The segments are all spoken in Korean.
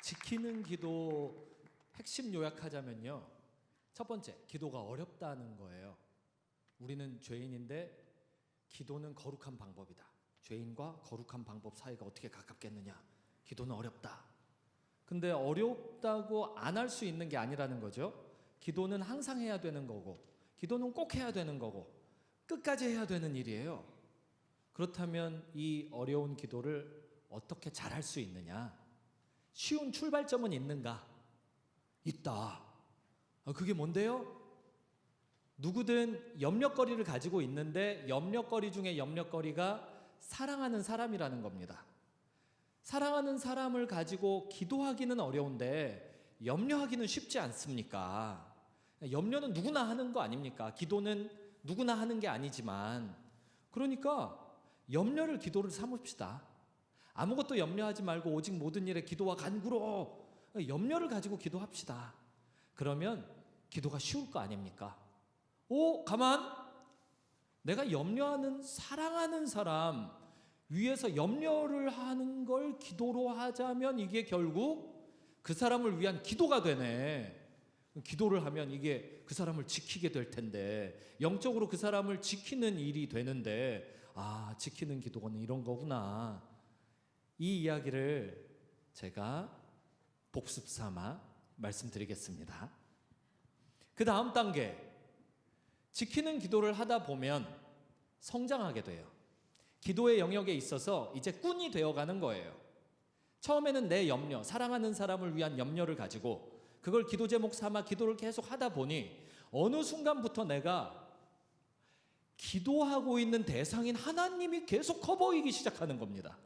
지키는 기도 핵심 요약하자면요. 첫 번째, 기도가 어렵다는 거예요. 우리는 죄인인데 기도는 거룩한 방법이다. 죄인과 거룩한 방법 사이가 어떻게 가깝겠느냐. 기도는 어렵다. 근데 어렵다고 안 할 수 있는 게 아니라는 거죠. 기도는 항상 해야 되는 거고, 기도는 꼭 해야 되는 거고, 끝까지 해야 되는 일이에요. 그렇다면 이 어려운 기도를 어떻게 잘할 수 있느냐? 쉬운 출발점은 있는가? 있다. 그게 뭔데요? 누구든 염려거리를 가지고 있는데 염려거리 중에 염려거리가 사랑하는 사람이라는 겁니다. 사랑하는 사람을 가지고 기도하기는 어려운데 염려하기는 쉽지 않습니까? 염려는 누구나 하는 거 아닙니까? 기도는 누구나 하는 게 아니지만, 그러니까 염려를 기도를 삼읍시다. 아무것도 염려하지 말고 오직 모든 일에 기도와 간구로 염려를 가지고 기도합시다. 그러면 기도가 쉬울 거 아닙니까? 가만! 내가 염려하는 사랑하는 사람 위해서 염려를 하는 걸 기도로 하자면 이게 결국 그 사람을 위한 기도가 되네. 기도를 하면 이게 그 사람을 지키게 될 텐데, 영적으로 그 사람을 지키는 일이 되는데, 지키는 기도는 이런 거구나. 이 이야기를 제가 복습 삼아 말씀드리겠습니다. 그 다음 단계, 지키는 기도를 하다 보면 성장하게 돼요. 기도의 영역에 있어서 이제 꾼이 되어가는 거예요. 처음에는 내 염려, 사랑하는 사람을 위한 염려를 가지고 그걸 기도 제목 삼아 기도를 계속 하다 보니 어느 순간부터 내가 기도하고 있는 대상인 하나님이 계속 커 보이기 시작하는 겁니다.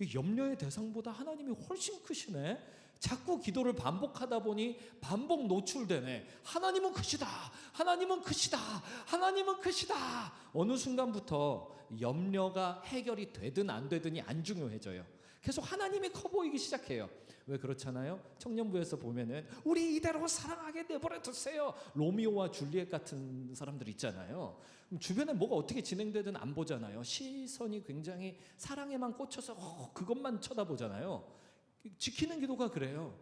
이 염려의 대상보다 하나님이 훨씬 크시네. 자꾸 기도를 반복하다 보니 반복 노출되네. 하나님은 크시다. 하나님은 크시다. 하나님은 크시다. 어느 순간부터 염려가 해결이 되든 안 되든이 안 중요해져요. 계속 하나님이 커 보이기 시작해요. 왜 그렇잖아요? 청년부에서 보면은 우리 이대로 사랑하게 내버려 두세요. 로미오와 줄리엣 같은 사람들 있잖아요. 주변에 뭐가 어떻게 진행되든 안 보잖아요. 시선이 굉장히 사랑에만 꽂혀서 그것만 쳐다보잖아요. 지키는 기도가 그래요.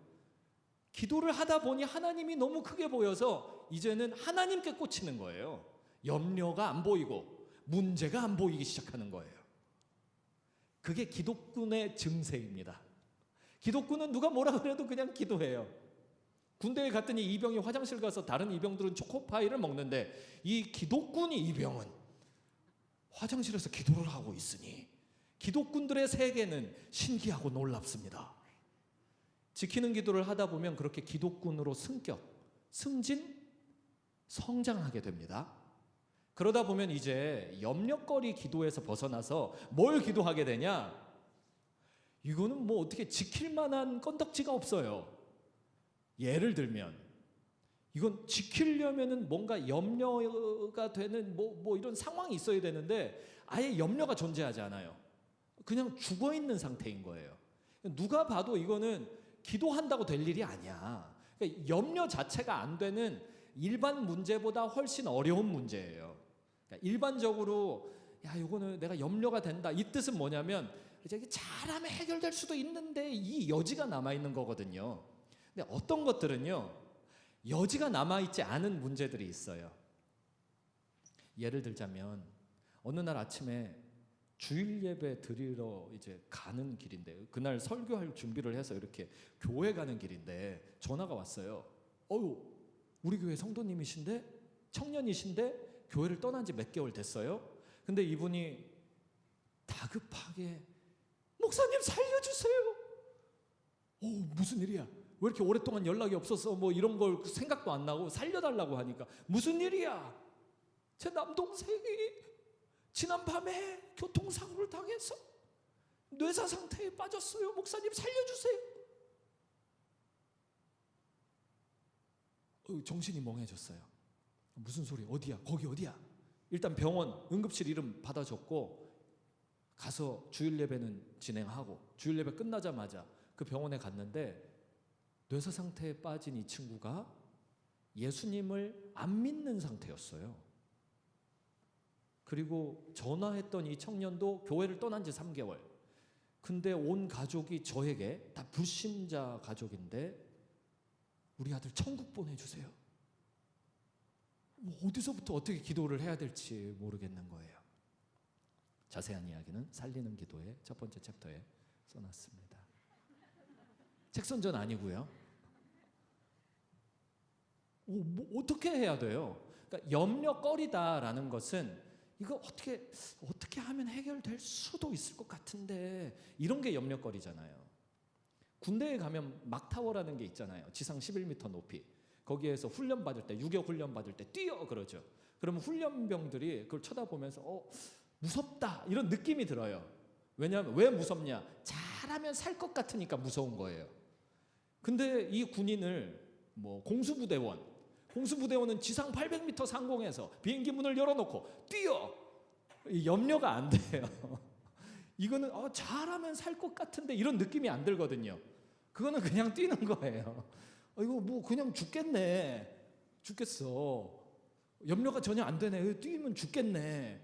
기도를 하다 보니 하나님이 너무 크게 보여서 이제는 하나님께 꽂히는 거예요. 염려가 안 보이고 문제가 안 보이기 시작하는 거예요. 그게 기도꾼의 증세입니다. 기도꾼은 누가 뭐라 그래도 그냥 기도해요. 군대에 갔더니 이병이 화장실 가서 다른 이병들은 초코파이를 먹는데 이 기도꾼이 이병은 화장실에서 기도를 하고 있으니 기도꾼들의 세계는 신기하고 놀랍습니다. 지키는 기도를 하다 보면 그렇게 기도꾼으로 승진, 성장하게 됩니다. 그러다 보면 이제 염려거리 기도에서 벗어나서 뭘 기도하게 되냐? 이거는 뭐 어떻게 지킬 만한 건덕지가 없어요. 예를 들면 이건 지키려면은 뭔가 염려가 되는 뭐 이런 상황이 있어야 되는데 아예 염려가 존재하지 않아요. 그냥 죽어 있는 상태인 거예요. 누가 봐도 이거는 기도한다고 될 일이 아니야. 그러니까 염려 자체가 안 되는 일반 문제보다 훨씬 어려운 문제예요. 그러니까 일반적으로 이거는 내가 염려가 된다. 이 뜻은 뭐냐면 이제 잘하면 해결될 수도 있는데 이 여지가 남아 있는 거거든요. 근데 어떤 것들은요, 여지가 남아 있지 않은 문제들이 있어요. 예를 들자면 어느 날 아침에 주일 예배 드리러 이제 가는 길인데, 그날 설교할 준비를 해서 이렇게 교회 가는 길인데 전화가 왔어요. 우리 교회 성도님이신데, 청년이신데 교회를 떠난 지 몇 개월 됐어요. 근데 이분이 다급하게 목사님 살려주세요. 무슨 일이야? 왜 이렇게 오랫동안 연락이 없어서 뭐 이런 걸 생각도 안 나고 살려달라고 하니까 무슨 일이야? 제 남동생이 지난밤에 교통사고를 당해서 뇌사 상태에 빠졌어요. 목사님 살려주세요. 정신이 멍해졌어요. 무슨 소리? 어디야? 거기 어디야? 일단 병원 응급실 이름 받아줬고 가서 주일 예배는 진행하고 주일 예배 끝나자마자 그 병원에 갔는데 뇌사 상태에 빠진 이 친구가 예수님을 안 믿는 상태였어요. 그리고 전화했던 이 청년도 교회를 떠난 지 3개월. 근데 온 가족이 저에게 다 불신자 가족인데 우리 아들 천국 보내주세요. 뭐 어디서부터 어떻게 기도를 해야 될지 모르겠는 거예요. 자세한 이야기는 살리는 기도의 첫 번째 챕터에 써놨습니다. 책선전 아니고요. 뭐 어떻게 해야 돼요? 그러니까 염려거리다라는 것은 이거 어떻게 하면 해결될 수도 있을 것 같은데 이런 게 염려거리잖아요. 군대에 가면 막타워라는 게 있잖아요. 지상 11m 높이. 거기에서 훈련 받을 때, 유격 훈련 받을 때 뛰어 그러죠. 그러면 훈련병들이 그걸 쳐다보면서 무섭다 이런 느낌이 들어요. 왜냐하면 왜 무섭냐? 잘하면 살 것 같으니까 무서운 거예요. 근데 이 군인을 뭐 공수부대원은 지상 800m 상공에서 비행기 문을 열어놓고 뛰어. 염려가 안 돼요. 이거는 잘하면 살 것 같은데 이런 느낌이 안 들거든요. 그거는 그냥 뛰는 거예요. 이거 뭐 그냥 죽겠어. 염려가 전혀 안 되네. 뛰면 죽겠네.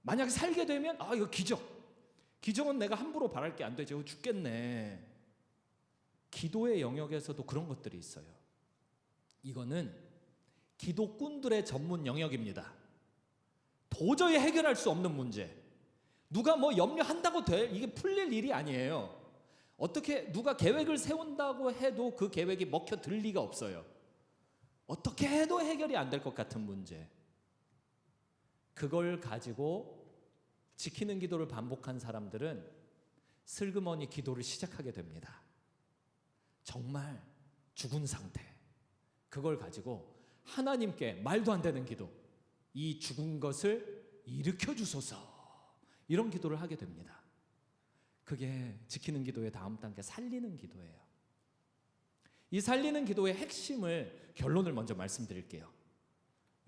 만약에 살게 되면 이거 기적은 내가 함부로 바랄 게 안 되죠. 죽겠네. 기도의 영역에서도 그런 것들이 있어요. 이거는 기도꾼들의 전문 영역입니다. 도저히 해결할 수 없는 문제. 누가 뭐 염려한다고 이게 풀릴 일이 아니에요. 어떻게 누가 계획을 세운다고 해도 그 계획이 먹혀들 리가 없어요. 어떻게 해도 해결이 안 될 것 같은 문제. 그걸 가지고 지키는 기도를 반복한 사람들은 슬그머니 기도를 시작하게 됩니다. 정말 죽은 상태. 그걸 가지고 하나님께 말도 안 되는 기도, 이 죽은 것을 일으켜 주소서, 이런 기도를 하게 됩니다. 그게 지키는 기도의 다음 단계 살리는 기도예요. 이 살리는 기도의 핵심을 결론을 먼저 말씀드릴게요.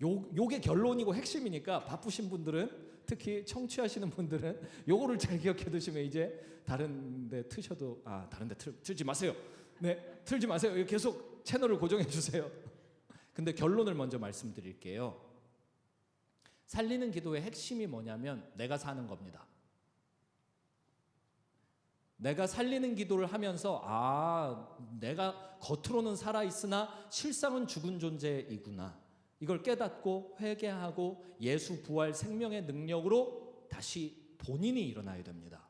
요게 결론이고 핵심이니까 바쁘신 분들은, 특히 청취하시는 분들은 요거를 잘 기억해 두시면 이제 다른데 트셔도 다른데 틀지 마세요. 네, 틀지 마세요. 계속 채널을 고정해 주세요. 근데 결론을 먼저 말씀드릴게요. 살리는 기도의 핵심이 뭐냐면 내가 사는 겁니다. 내가 살리는 기도를 하면서 내가 겉으로는 살아있으나 실상은 죽은 존재이구나. 이걸 깨닫고 회개하고 예수 부활 생명의 능력으로 다시 본인이 일어나야 됩니다.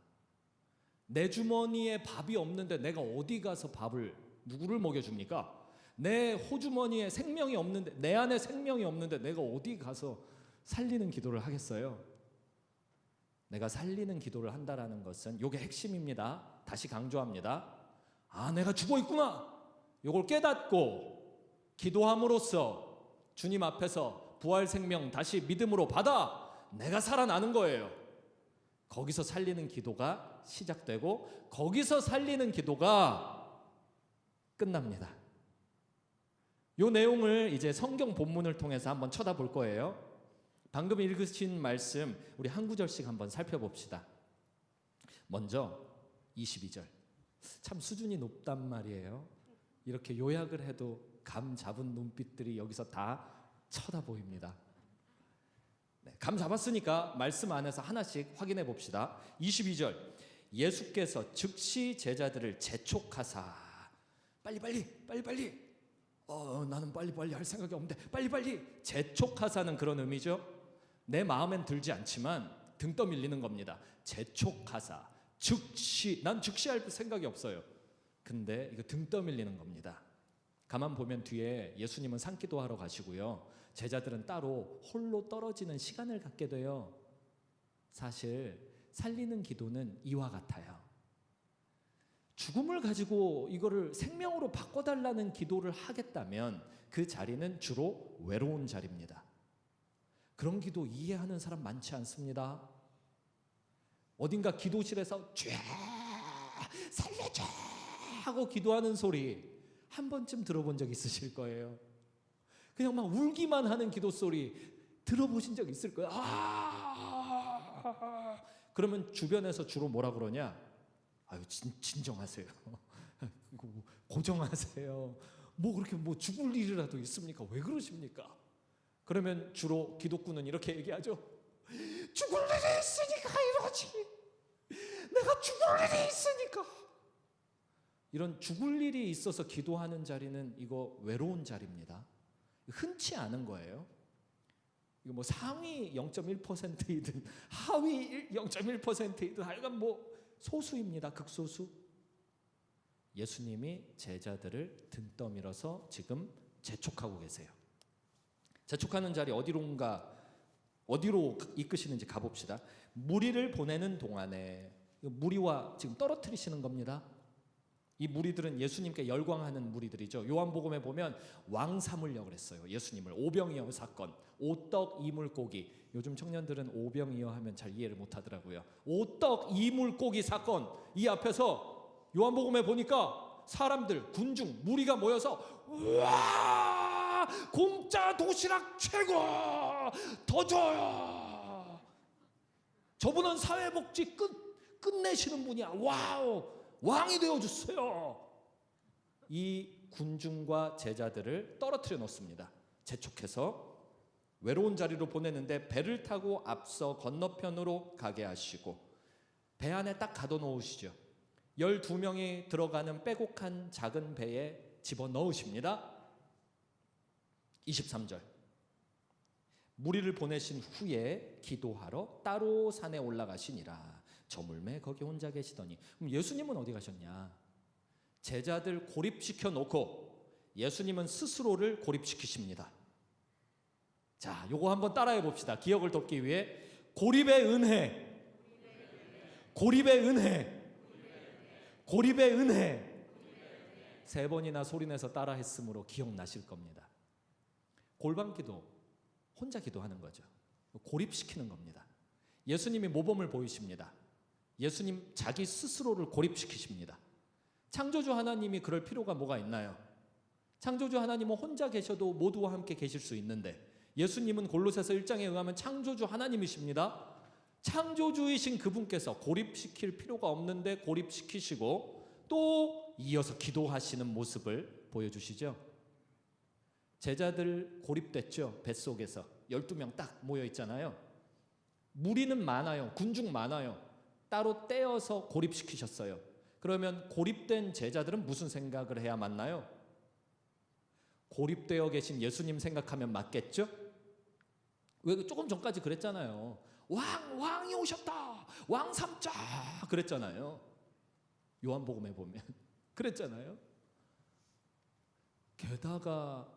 내 주머니에 밥이 없는데 내가 어디 가서 밥을 누구를 먹여줍니까? 내 호주머니에 생명이 없는데, 내 안에 생명이 없는데 내가 어디 가서 살리는 기도를 하겠어요? 내가 살리는 기도를 한다라는 것은 요게 핵심입니다. 다시 강조합니다. 내가 죽어 있구나. 요걸 깨닫고 기도함으로써 주님 앞에서 부활 생명 다시 믿음으로 받아 내가 살아나는 거예요. 거기서 살리는 기도가 시작되고 거기서 살리는 기도가 끝납니다. 요 내용을 이제 성경 본문을 통해서 한번 쳐다볼 거예요. 방금 읽으신 말씀 우리 한 구절씩 한번 살펴봅시다. 먼저 22절. 참 수준이 높단 말이에요. 이렇게 요약을 해도 감 잡은 눈빛들이 여기서 다 쳐다보입니다. 네, 감 잡았으니까 말씀 안에서 하나씩 확인해 봅시다. 22절. 예수께서 즉시 제자들을 재촉하사 빨리 나는 빨리 할 생각이 없는데 빨리 재촉하사는 그런 의미죠. 내 마음엔 들지 않지만 등 떠밀리는 겁니다. 재촉하사 즉시, 난 즉시 할 생각이 없어요. 근데 이거 등 떠밀리는 겁니다. 가만 보면 뒤에 예수님은 산기도 하러 가시고요. 제자들은 따로 홀로 떨어지는 시간을 갖게 돼요. 사실 살리는 기도는 이와 같아요. 죽음을 가지고 이거를 생명으로 바꿔달라는 기도를 하겠다면 그 자리는 주로 외로운 자리입니다. 그런 기도 이해하는 사람 많지 않습니다. 어딘가 기도실에서 쥐 살려줘 하고 기도하는 소리 한 번쯤 들어본 적 있으실 거예요. 그냥 막 울기만 하는 기도 소리 들어보신 적 있을 거예요. 그러면 주변에서 주로 뭐라 그러냐? 진정하세요. 고정하세요. 뭐 그렇게 뭐 죽을 일이라도 있습니까? 왜 그러십니까? 그러면 주로 기독군은 이렇게 얘기하죠. 죽을 일이 있으니까 이러지. 내가 죽을 일이 있으니까. 이런 죽을 일이 있어서 기도하는 자리는 이거 외로운 자리입니다. 흔치 않은 거예요. 이거 뭐 상위 0.1%이든 하위 0.1%이든 하여간 뭐 소수입니다. 극소수. 예수님이 제자들을 등 떠밀어서 지금 재촉하고 계세요. 재촉하는 자리 어디로 이끄시는지 가봅시다. 무리를 보내는 동안에 무리와 지금 떨어뜨리시는 겁니다. 이 무리들은 예수님께 열광하는 무리들이죠. 요한복음에 보면 왕 삼으려고 그랬어요. 예수님을 오병이어 사건, 오떡 이물고기. 요즘 청년들은 오병이어 하면 잘 이해를 못하더라고요. 오떡 이물고기 사건. 이 앞에서 요한복음에 보니까 사람들, 군중, 무리가 모여서 우와, 공짜 도시락 최고, 더 줘요. 저분은 사회복지 끝내시는 분이야. 와우, 왕이 되어주세요. 이 군중과 제자들을 떨어뜨려 놓습니다. 재촉해서 외로운 자리로 보내는데 배를 타고 앞서 건너편으로 가게 하시고 배 안에 딱 가둬놓으시죠. 12명이 들어가는 빼곡한 작은 배에 집어넣으십니다. 23절. 무리를 보내신 후에 기도하러 따로 산에 올라가시니라. 저물매 거기 혼자 계시더니. 그럼 예수님은 어디 가셨냐? 제자들 고립시켜 놓고 예수님은 스스로를 고립시키십니다. 자, 요거 한번 따라해 봅시다. 기억을 돕기 위해. 고립의 은혜, 고립의 은혜, 고립의 은혜. 3번이나 소리내서 따라 했으므로 기억나실 겁니다. 골방기도, 혼자 기도하는 거죠. 고립시키는 겁니다. 예수님이 모범을 보이십니다. 예수님 자기 스스로를 고립시키십니다. 창조주 하나님이 그럴 필요가 뭐가 있나요? 창조주 하나님은 혼자 계셔도 모두와 함께 계실 수 있는데 예수님은 골로새서 1장에 의하면 창조주 하나님이십니다. 창조주이신 그분께서 고립시킬 필요가 없는데 고립시키시고 또 이어서 기도하시는 모습을 보여주시죠. 제자들 고립됐죠. 뱃속에서 12명 딱 모여 있잖아요. 무리는 많아요. 군중 많아요. 따로 떼어서 고립시키셨어요. 그러면 고립된 제자들은 무슨 생각을 해야 맞나요? 고립되어 계신 예수님 생각하면 맞겠죠? 왜 조금 전까지 그랬잖아요. 왕이 오셨다. 왕 삼자 그랬잖아요. 요한복음에 보면 그랬잖아요. 게다가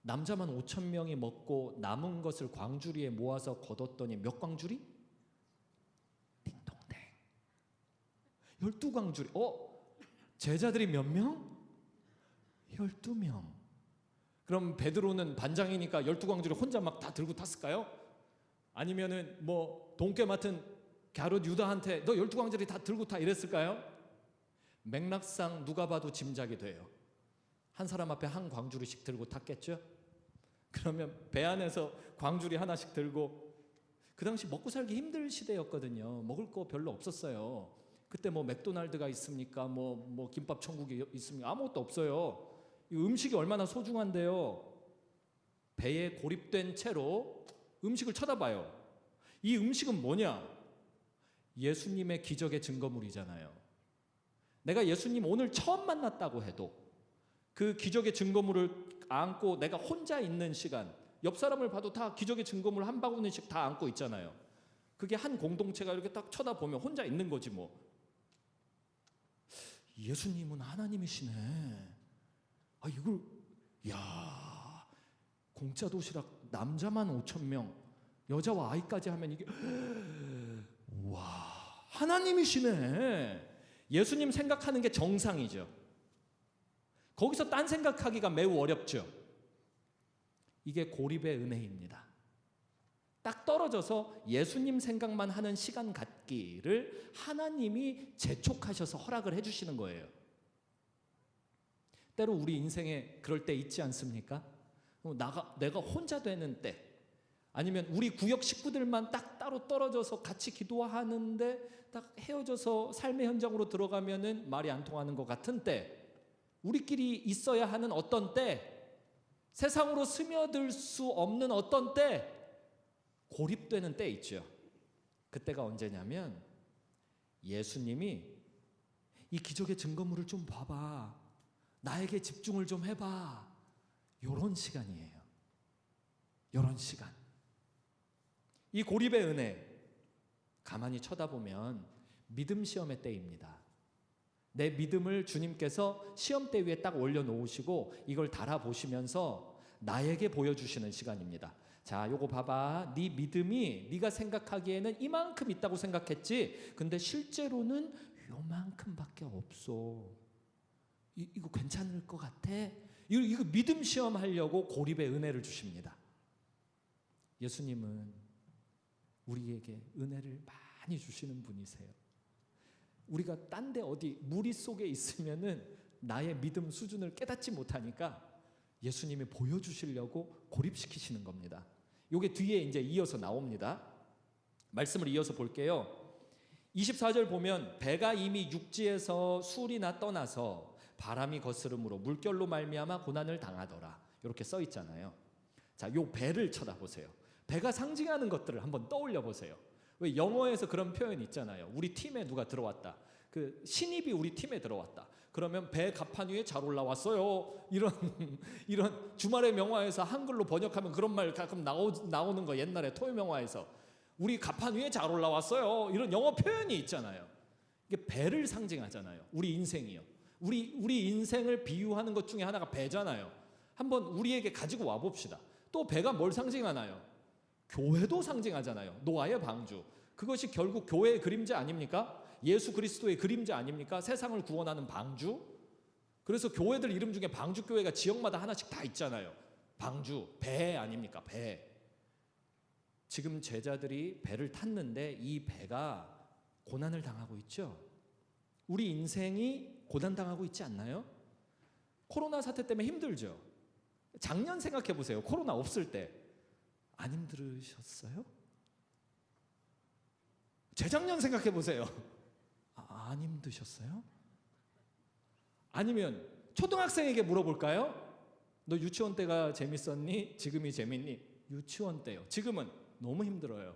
남자만 5,000명이 먹고 남은 것을 광주리에 모아서 거뒀더니 몇 광주리? 띵동댕 12광주리. 제자들이 몇 명? 12명. 그럼 베드로는 반장이니까 12광주리 혼자 막 다 들고 탔을까요? 아니면은 뭐 돈깨 맡은 갸룻 유다한테 너 12광주리 다 들고 타 이랬을까요? 맥락상 누가 봐도 짐작이 돼요. 한 사람 앞에 한 광주리씩 들고 탔겠죠? 그러면 배 안에서 광주리 하나씩 들고, 그 당시 먹고 살기 힘들 시대였거든요. 먹을 거 별로 없었어요. 그때 뭐 맥도날드가 있습니까? 뭐 김밥 천국이 있습니까? 아무것도 없어요. 이 음식이 얼마나 소중한데요. 배에 고립된 채로 음식을 쳐다봐요. 이 음식은 뭐냐? 예수님의 기적의 증거물이잖아요. 내가 예수님 오늘 처음 만났다고 해도 그 기적의 증거물을 안고 내가 혼자 있는 시간, 옆 사람을 봐도 다 기적의 증거물 한 바구니씩 다 안고 있잖아요. 그게 한 공동체가 이렇게 딱 쳐다보면 혼자 있는 거지 뭐. 예수님은 하나님이시네. 이걸 공짜 도시락 남자만 5,000명, 여자와 아이까지 하면 이게 와, 하나님이시네. 예수님 생각하는 게 정상이죠. 거기서 딴 생각하기가 매우 어렵죠. 이게 고립의 은혜입니다. 딱 떨어져서 예수님 생각만 하는 시간 갖기를 하나님이 재촉하셔서 허락을 해주시는 거예요. 때로 우리 인생에 그럴 때 있지 않습니까? 내가 혼자 되는 때, 아니면 우리 구역 식구들만 딱 따로 떨어져서 같이 기도하는데 딱 헤어져서 삶의 현장으로 들어가면은 말이 안 통하는 것 같은 때, 우리끼리 있어야 하는 어떤 때, 세상으로 스며들 수 없는 어떤 때, 고립되는 때 있죠. 그때가 언제냐면 예수님이 이 기적의 증거물을 좀 봐봐, 나에게 집중을 좀 해봐, 이런 시간이에요. 이런 시간. 이 고립의 은혜, 가만히 쳐다보면 믿음 시험의 때입니다. 내 믿음을 주님께서 시험대 위에 딱 올려놓으시고 이걸 달아보시면서 나에게 보여주시는 시간입니다. 자, 요거 봐봐. 네 믿음이 네가 생각하기에는 이만큼 있다고 생각했지, 근데 실제로는 요만큼밖에 없어. 이거 괜찮을 것 같아? 이거 믿음 시험하려고 고립의 은혜를 주십니다. 예수님은 우리에게 은혜를 많이 주시는 분이세요. 우리가 딴 데 어디 무리 속에 있으면은 나의 믿음 수준을 깨닫지 못하니까 예수님이 보여주시려고 고립시키시는 겁니다. 요게 뒤에 이제 이어서 나옵니다. 말씀을 이어서 볼게요. 24절 보면 배가 이미 육지에서 술이나 떠나서 바람이 거스름으로 물결로 말미암아 고난을 당하더라. 이렇게 써 있잖아요. 자, 요 배를 쳐다보세요. 배가 상징하는 것들을 한번 떠올려 보세요. 왜 영어에서 그런 표현 있잖아요. 우리 팀에 누가 들어왔다. 그 신입이 우리 팀에 들어왔다. 그러면 배 갑판 위에 잘 올라왔어요. 이런 주말의 명화에서 한글로 번역하면 그런 말 가끔 나오는 거, 옛날에 토요 명화에서 우리 갑판 위에 잘 올라왔어요. 이런 영어 표현이 있잖아요. 이게 배를 상징하잖아요. 우리 인생이요. 우리 인생을 비유하는 것 중에 하나가 배잖아요. 한번 우리에게 가지고 와 봅시다. 또 배가 뭘 상징하나요? 교회도 상징하잖아요. 노아의 방주. 그것이 결국 교회의 그림자 아닙니까? 예수 그리스도의 그림자 아닙니까? 세상을 구원하는 방주. 그래서 교회들 이름 중에 방주교회가 지역마다 하나씩 다 있잖아요. 방주, 배 아닙니까? 배. 지금 제자들이 배를 탔는데 이 배가 고난을 당하고 있죠. 우리 인생이 고난당하고 있지 않나요? 코로나 사태 때문에 힘들죠. 작년 생각해 보세요. 코로나 없을 때 안 힘들으셨어요? 재작년 생각해 보세요. 안 힘드셨어요? 아니면 초등학생에게 물어볼까요? 너 유치원 때가 재밌었니? 지금이 재밌니? 유치원 때요. 지금은 너무 힘들어요.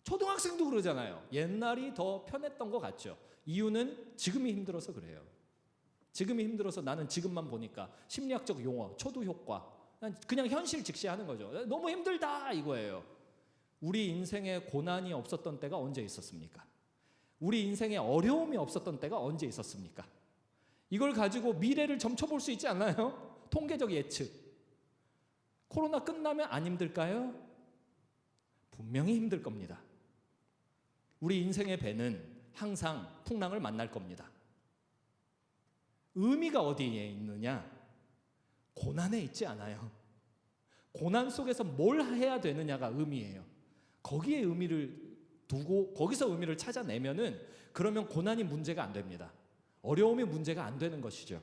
초등학생도 그러잖아요. 옛날이 더 편했던 것 같죠. 이유는 지금이 힘들어서 그래요. 지금이 힘들어서 나는 지금만 보니까 심리학적 용어, 초두 효과, 그냥 현실 직시하는 거죠. 너무 힘들다 이거예요. 우리 인생에 고난이 없었던 때가 언제 있었습니까? 우리 인생에 어려움이 없었던 때가 언제 있었습니까? 이걸 가지고 미래를 점쳐볼 수 있지 않나요? 통계적 예측. 코로나 끝나면 안 힘들까요? 분명히 힘들 겁니다. 우리 인생의 배는 항상 풍랑을 만날 겁니다. 의미가 어디에 있느냐? 고난에 있지 않아요. 고난 속에서 뭘 해야 되느냐가 의미예요. 거기에 의미를 두고 거기서 의미를 찾아내면은 그러면 고난이 문제가 안 됩니다. 어려움이 문제가 안 되는 것이죠.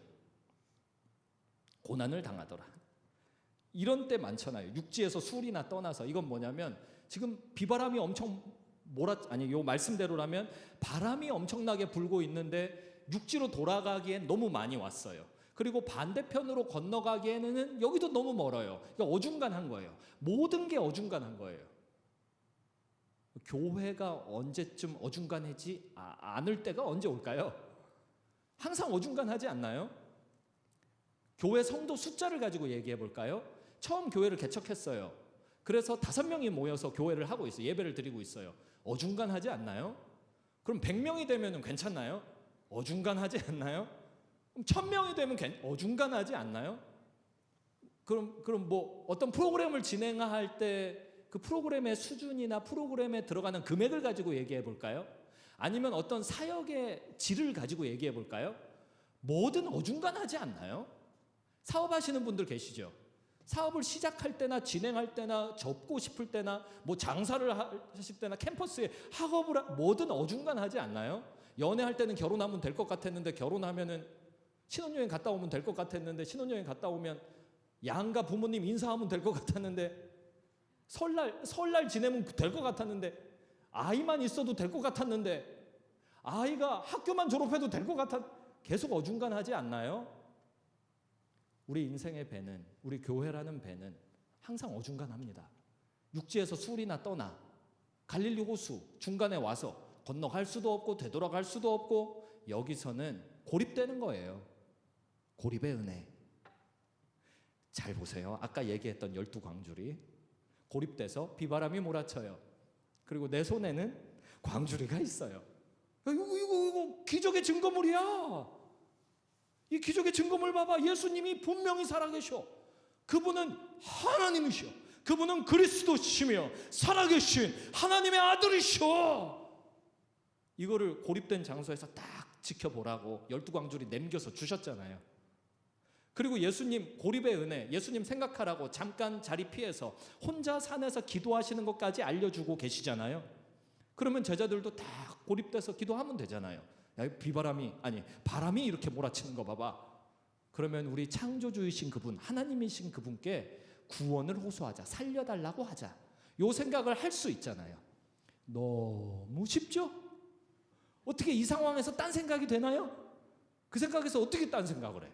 고난을 당하더라. 이런 때 많잖아요. 육지에서 술이나 떠나서. 이건 뭐냐면 지금 비바람이 엄청 요 말씀대로라면 바람이 엄청나게 불고 있는데 육지로 돌아가기엔 너무 많이 왔어요. 그리고 반대편으로 건너가기에는 여기도 너무 멀어요. 그러니까 어중간한 거예요. 모든 게 어중간한 거예요. 교회가 언제쯤 어중간하지 않을 때가 언제 올까요? 항상 어중간하지 않나요? 교회 성도 숫자를 가지고 얘기해 볼까요? 처음 교회를 개척했어요. 그래서 5명이 모여서 교회를 하고 있어요. 예배를 드리고 있어요. 어중간하지 않나요? 그럼 100명이 되면 괜찮나요? 어중간하지 않나요? 그럼 1000명이 되면 어중간하지 않나요? 그럼 뭐 어떤 프로그램을 진행할 때 그 프로그램의 수준이나 프로그램에 들어가는 금액을 가지고 얘기해 볼까요? 아니면 어떤 사역의 질을 가지고 얘기해 볼까요? 뭐든 어중간하지 않나요? 사업하시는 분들 계시죠? 사업을 시작할 때나 진행할 때나 접고 싶을 때나 뭐 장사를 하실 때나 캠퍼스에 학업을 뭐든 어중간하지 않나요? 연애할 때는 결혼하면 될 것 같았는데 결혼하면은 신혼여행 갔다 오면 될 것 같았는데 신혼여행 갔다 오면 양가 부모님 인사하면 될 것 같았는데 설날 지내면 될 것 같았는데 아이만 있어도 될 것 같았는데 아이가 학교만 졸업해도 될 것 계속 어중간하지 않나요? 우리 인생의 배는, 우리 교회라는 배는 항상 어중간합니다. 육지에서 술이나 떠나 갈릴리 호수 중간에 와서 건너갈 수도 없고 되돌아갈 수도 없고 여기서는 고립되는 거예요. 고립의 은혜. 잘 보세요. 아까 얘기했던 12광주리 고립돼서 비바람이 몰아쳐요. 그리고 내 손에는 광주리가 있어요. 이거 기적의 증거물이야. 이 기적의 증거물 봐봐. 예수님이 분명히 살아계셔. 그분은 하나님이셔. 그분은 그리스도시며 살아계신 하나님의 아들이셔. 이거를 고립된 장소에서 딱 지켜보라고 12광주리 남겨서 주셨잖아요. 그리고 예수님 고립의 은혜, 예수님 생각하라고 잠깐 자리 피해서 혼자 산에서 기도하시는 것까지 알려주고 계시잖아요. 그러면 제자들도 다 고립돼서 기도하면 되잖아요. 야, 바람이 이렇게 몰아치는 거 봐봐. 그러면 우리 창조주이신 그분, 하나님이신 그분께 구원을 호소하자, 살려달라고 하자. 요 생각을 할 수 있잖아요. 너무 쉽죠? 어떻게 이 상황에서 딴 생각이 되나요? 그 생각에서 어떻게 딴 생각을 해?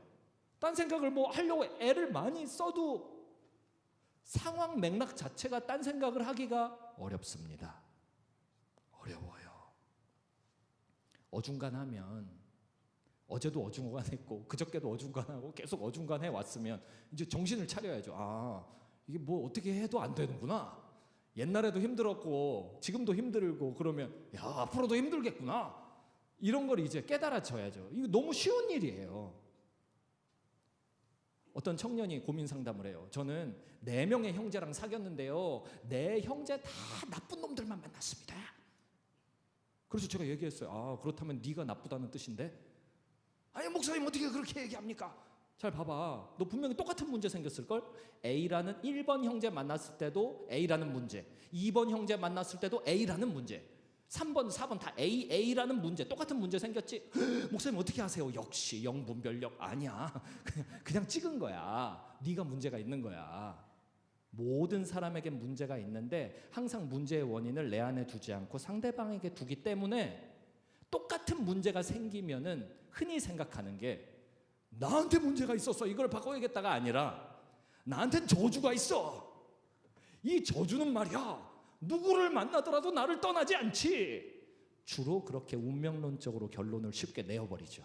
딴 생각을 뭐 하려고 애를 많이 써도 상황 맥락 자체가 딴 생각을 하기가 어렵습니다. 어려워요. 어중간하면 어제도 어중간했고 그저께도 어중간하고 계속 어중간해 왔으면 이제 정신을 차려야죠. 아, 이게 뭐 어떻게 해도 안 되는구나. 옛날에도 힘들었고 지금도 힘들고 그러면 야, 앞으로도 힘들겠구나. 이런 걸 이제 깨달아져야죠. 이거 너무 쉬운 일이에요. 어떤 청년이 고민 상담을 해요. 저는 4명의 형제랑 사귀었는데요. 4형제 다 나쁜 놈들만 만났습니다. 그래서 제가 얘기했어요. 아, 그렇다면 네가 나쁘다는 뜻인데? 아니, 목사님 어떻게 그렇게 얘기합니까? 잘 봐봐. 너 분명히 똑같은 문제 생겼을걸? A라는 1번 형제 만났을 때도 A라는 문제, 2번 형제 만났을 때도 A라는 문제, 3번, 4번 다 A라는 문제, 똑같은 문제 생겼지? 목사님 어떻게 하세요? 역시 영분별력. 아니야. 그냥 찍은 거야. 네가 문제가 있는 거야. 모든 사람에게 문제가 있는데 항상 문제의 원인을 내 안에 두지 않고 상대방에게 두기 때문에 똑같은 문제가 생기면은 흔히 생각하는 게 나한테 문제가 있었어, 이걸 바꿔야겠다가 아니라 나한텐 저주가 있어. 이 저주는 말이야, 누구를 만나더라도 나를 떠나지 않지. 주로 그렇게 운명론적으로 결론을 쉽게 내어버리죠.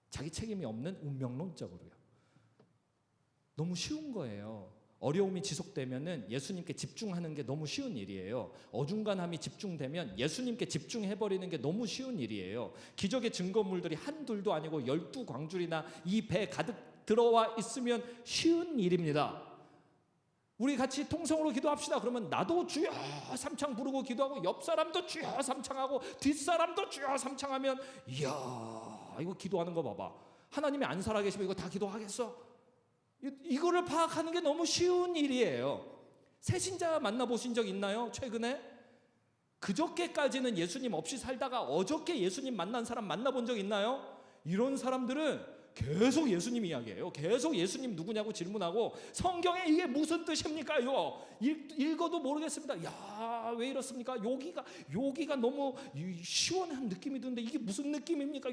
자기 책임이 없는 운명론적으로요. 너무 쉬운 거예요. 어려움이 지속되면은 예수님께 집중하는 게 너무 쉬운 일이에요. 어중간함이 집중되면 예수님께 집중해버리는 게 너무 쉬운 일이에요. 기적의 증거물들이 한둘도 아니고 12광줄이나 이 배 가득 들어와 있으면 쉬운 일입니다. 우리 같이 통성으로 기도합시다. 그러면 나도 주여 삼창 부르고 기도하고 옆 사람도 주여 삼창하고 뒷사람도 주여 삼창하면 이야, 이거 기도하는 거 봐봐. 하나님이 안 살아계시면 이거 다 기도하겠어? 이거를 파악하는 게 너무 쉬운 일이에요. 새신자 만나보신 적 있나요? 최근에? 그저께까지는 예수님 없이 살다가 어저께 예수님 만난 사람 만나본 적 있나요? 이런 사람들은 계속 예수님 이야기해요. 계속 예수님 누구냐고 질문하고 성경에 이게 무슨 뜻입니까? 이거 읽어도 모르겠습니다. 야, 왜 이렇습니까? 여기가 너무 시원한 느낌이 드는데 이게 무슨 느낌입니까?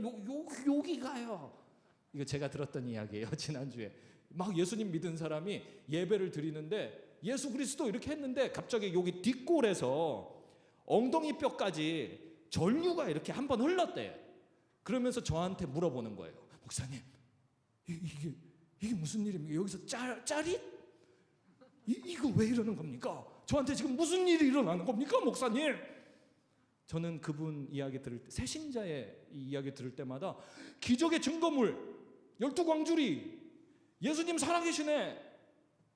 여기가요. 이거 제가 들었던 이야기예요. 지난주에 막 예수님 믿은 사람이 예배를 드리는데 예수 그리스도 이렇게 했는데 갑자기 여기 뒷골에서 엉덩이 뼈까지 전류가 이렇게 한번 흘렀대요. 그러면서 저한테 물어보는 거예요. 목사님, 이게 무슨 일입니까? 여기서 짜릿? 이거 왜 이러는 겁니까? 저한테 지금 무슨 일이 일어나는 겁니까, 목사님? 저는 그분 이야기 들을 때, 새신자의 이야기 들을 때마다 기적의 증거물, 12광주리, 예수님 살아계시네,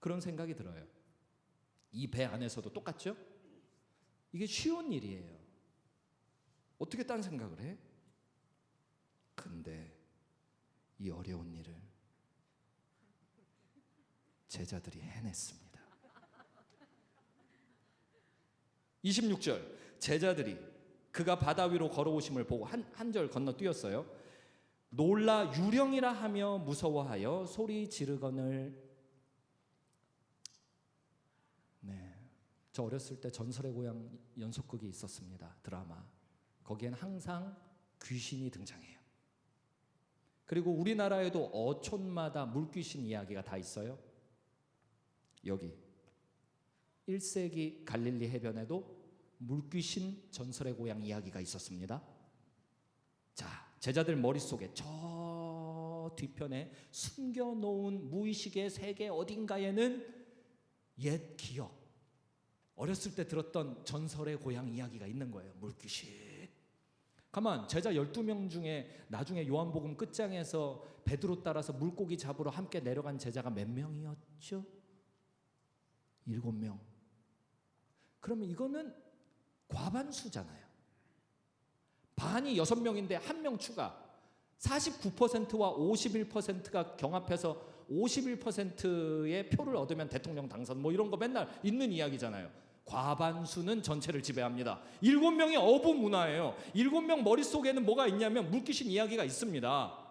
그런 생각이 들어요. 이 배 안에서도 똑같죠? 이게 쉬운 일이에요. 어떻게 딴 생각을 해? 근데 이 어려운 일을 제자들이 해냈습니다. 26절, 제자들이 그가 바다 위로 걸어오심을 보고 한 절 건너뛰었어요. 놀라 유령이라 하며 무서워하여 소리 지르거늘. 네, 저 어렸을 때 전설의 고향 연속극이 있었습니다. 드라마. 거기엔 항상 귀신이 등장해요. 그리고 우리나라에도 어촌마다 물귀신 이야기가 다 있어요. 여기 1세기 갈릴리 해변에도 물귀신 전설의 고향 이야기가 있었습니다. 자, 제자들 머릿속에 저 뒤편에 숨겨놓은 무의식의 세계 어딘가에는 옛 기억, 어렸을 때 들었던 전설의 고향 이야기가 있는 거예요. 물귀신. 가만, 제자 12명 중에 나중에 요한복음 끝장에서 베드로 따라서 물고기 잡으러 함께 내려간 제자가 몇 명이었죠? 7명. 그러면 이거는 과반수잖아요. 반이 6명인데 1명 추가. 49%와 51%가 경합해서 51%의 표를 얻으면 대통령 당선, 뭐 이런 거 맨날 있는 이야기잖아요. 과반수는 전체를 지배합니다. 7명이 어부 문화예요. 7명 머릿속에는 뭐가 있냐면 물귀신 이야기가 있습니다.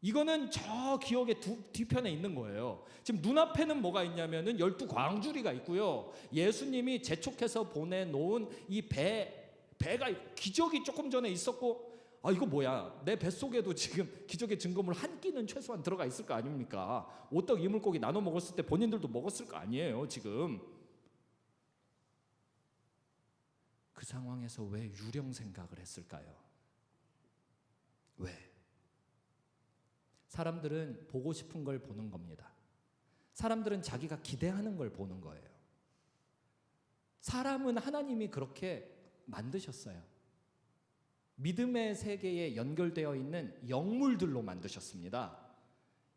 이거는 저 기억의 뒤편에 있는 거예요. 지금 눈앞에는 뭐가 있냐면은 12광주리가 있고요. 예수님이 재촉해서 보내놓은 이 배가 기적이 조금 전에 있었고, 아 이거 뭐야, 내 뱃속에도 지금 기적의 증거물 한 끼는 최소한 들어가 있을 거 아닙니까? 오떡 이물고기 나눠 먹었을 때 본인들도 먹었을 거 아니에요. 지금 그 상황에서 왜 유령 생각을 했을까요? 왜? 사람들은 보고 싶은 걸 보는 겁니다. 사람들은 자기가 기대하는 걸 보는 거예요. 사람은 하나님이 그렇게 만드셨어요. 믿음의 세계에 연결되어 있는 영물들로 만드셨습니다.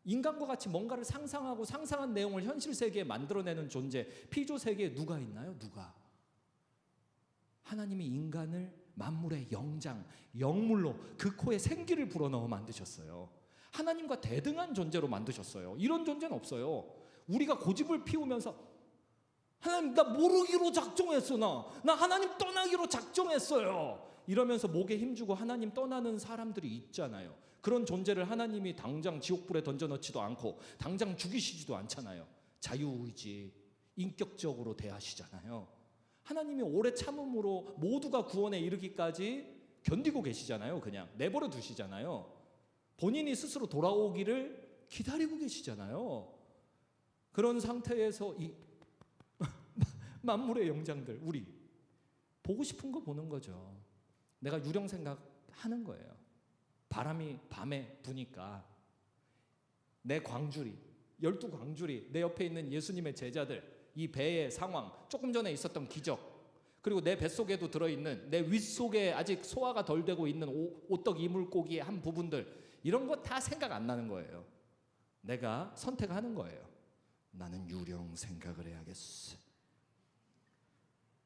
인간과 같이 뭔가를 상상하고 상상한 내용을 현실 세계에 만들어내는 존재, 피조 세계에 누가 있나요? 누가? 하나님이 인간을 만물의 영장, 영물로 그 코에 생기를 불어넣어 만드셨어요. 하나님과 대등한 존재로 만드셨어요. 이런 존재는 없어요. 우리가 고집을 피우면서 하나님 나 모르기로 작정했어, 나 하나님 떠나기로 작정했어요, 이러면서 목에 힘주고 하나님 떠나는 사람들이 있잖아요. 그런 존재를 하나님이 당장 지옥불에 던져넣지도 않고 당장 죽이시지도 않잖아요. 자유의지, 인격적으로 대하시잖아요. 하나님이 오래 참음으로 모두가 구원에 이르기까지 견디고 계시잖아요. 그냥 내버려 두시잖아요. 본인이 스스로 돌아오기를 기다리고 계시잖아요. 그런 상태에서 이 만물의 영장들, 우리 보고 싶은 거 보는 거죠. 내가 유령 생각하는 거예요. 바람이 밤에 부니까 내 광주리, 12광주리, 내 옆에 있는 예수님의 제자들, 이 배의 상황, 조금 전에 있었던 기적, 그리고 내 뱃속에도 들어있는, 내 윗속에 아직 소화가 덜 되고 있는 오떡 이물고기의 한 부분들, 이런 거 다 생각 안 나는 거예요. 내가 선택하는 거예요. 나는 유령 생각을 해야겠어.